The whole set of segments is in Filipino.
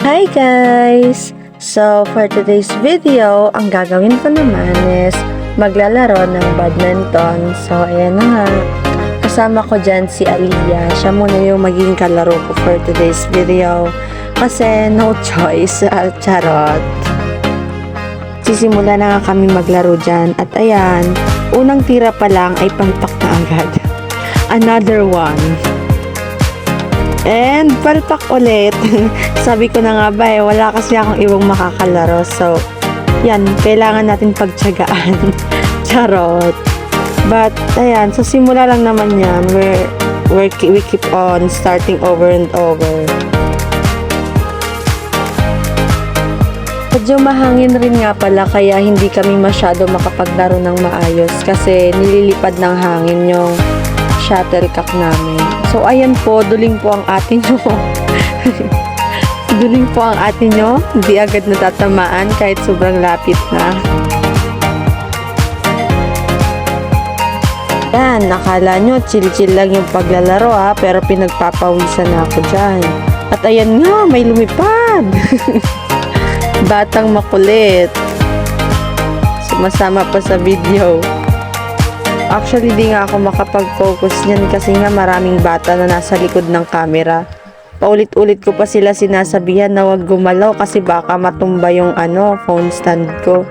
Hi guys! So for today's video, ang gagawin ko naman is maglalaro ng badminton. So ayan na nga, kasama ko dyan si Aliyah. Siya muna yung magiging kalaro ko for today's video. Kasi no choice, charot. Sisimula na nga kami maglaro dyan. At ayan, unang tira pa lang ay palpak na agad. Another one. And palpak ulit. Sabi ko na nga ba wala kasi akong ibang makakalaro. So, yan, kailangan natin pagtiyagaan. Charot. But, ayan, so simula lang naman yan. We keep on starting over and over. Medyo mahangin rin nga pala kaya hindi kami masyado makapaglaro ng maayos kasi nililipad ng hangin yung shuttlecock namin. So, ayan po, duling po ang atin nyo. Duling po ang atin nyo. Hindi agad natatamaan kahit sobrang lapit na. Yan, nakala nyo, chill-chill lang yung paglalaro ha, pero pinagpapawisan na ako dyan. At ayan nga, may lumipad. Batang makulit. Sumasama pa sa video. Actually, di nga ako makapag-focus niyan kasi nga maraming bata na nasa likod ng camera. Paulit-ulit ko pa sila sinasabihan na wag gumalaw kasi baka matumba yung phone stand ko.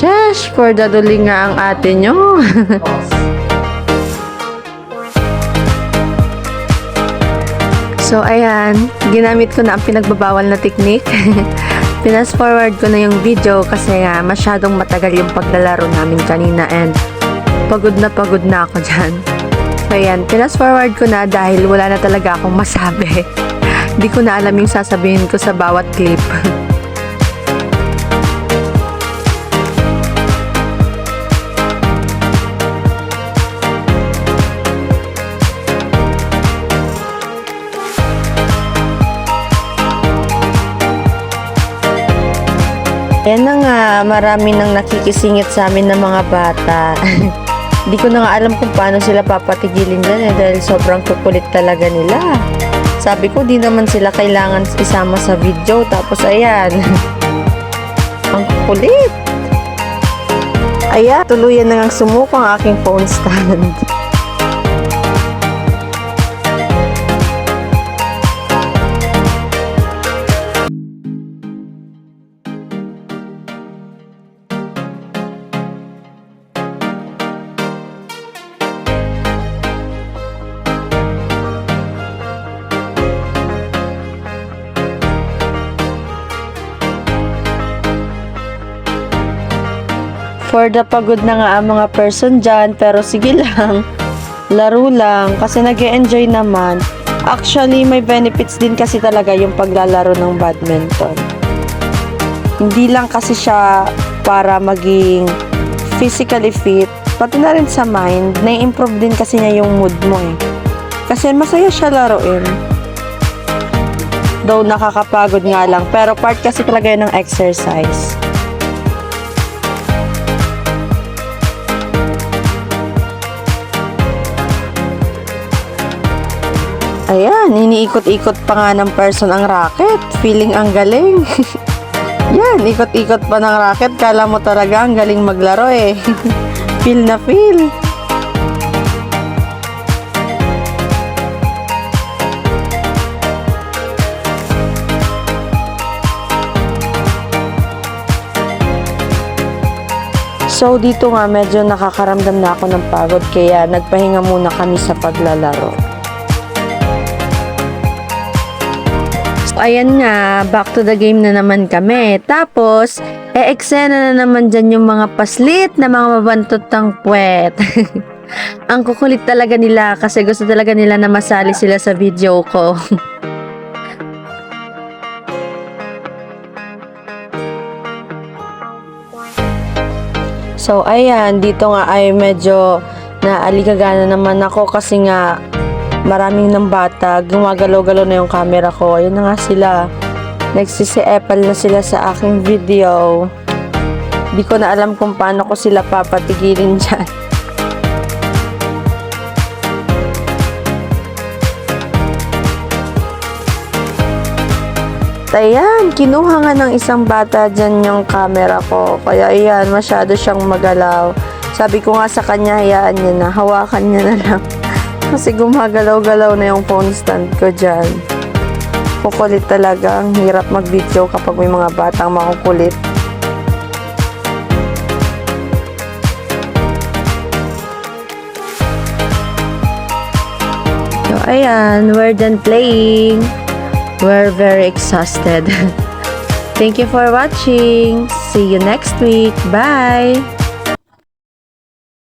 Sheesh, for daduling nga ang ate nyo. So, ayan, ginamit ko na ang pinagbabawal na technique. Pinas forward ko na yung video kasi nga masyadong matagal yung paglalaro namin kanina and pagod na ako dyan. So, ayan, pinas forward ko na dahil wala na talaga akong masabi. Hindi ko na alam yung sasabihin ko sa bawat clip. Yan na nga, marami nang nakikisingit sa amin ng mga bata. Di ko na nga alam kung paano sila papatigilin dyan dahil sobrang kukulit talaga nila. Sabi ko, di naman sila kailangan isama sa video. Tapos ayan, ang kukulit. Ayan, tuluyan na nga sumuko ang aking phone stand. For the pagod na nga ang mga person dyan, pero sige lang, laro lang, kasi nag-e-enjoy naman. Actually, may benefits din kasi talaga yung paglalaro ng badminton. Hindi lang kasi siya para maging physically fit, pati na rin sa mind, na-improve din kasi niya yung mood mo eh. Kasi masaya siya laruin. Though nakakapagod nga lang, pero part kasi talaga yun ng exercise. Ayan, iniikot-ikot pa nga ng person ang racket. Feeling ang galing. Yan, ikot-ikot pa ng racket. Kala mo talaga ang galing maglaro eh. Feel na feel. So, dito nga medyo nakakaramdam na ako ng pagod. Kaya nagpahinga muna kami sa paglalaro. Ayan nga, back to the game na naman kami. Tapos, eksena na naman dyan yung mga paslit na mga mabantot ng puwet. Ang kukulit talaga nila kasi gusto talaga nila na masali sila sa video ko. So, ayan, dito nga ay medyo Naaligagana naman ako kasi nga maraming ng bata. Gumagalaw-galaw na yung camera ko. Ayun na nga sila. Nagsisi-epal na sila sa aking video. Di ko na alam kung paano ko sila papatigilin dyan. Ayan, kinuha nga ng isang bata dyan yung camera ko. Kaya ayan, masyado siyang magalaw. Sabi ko nga sa kanya, hayaan niya na, hawakan niya na lang. Kasi gumagalaw-galaw na yung phone stand ko dyan. Kukulit talaga. Ang hirap mag-video kapag may mga batang makukulit. So, ayan, we're done playing. We're very exhausted. Thank you for watching. See you next week. Bye!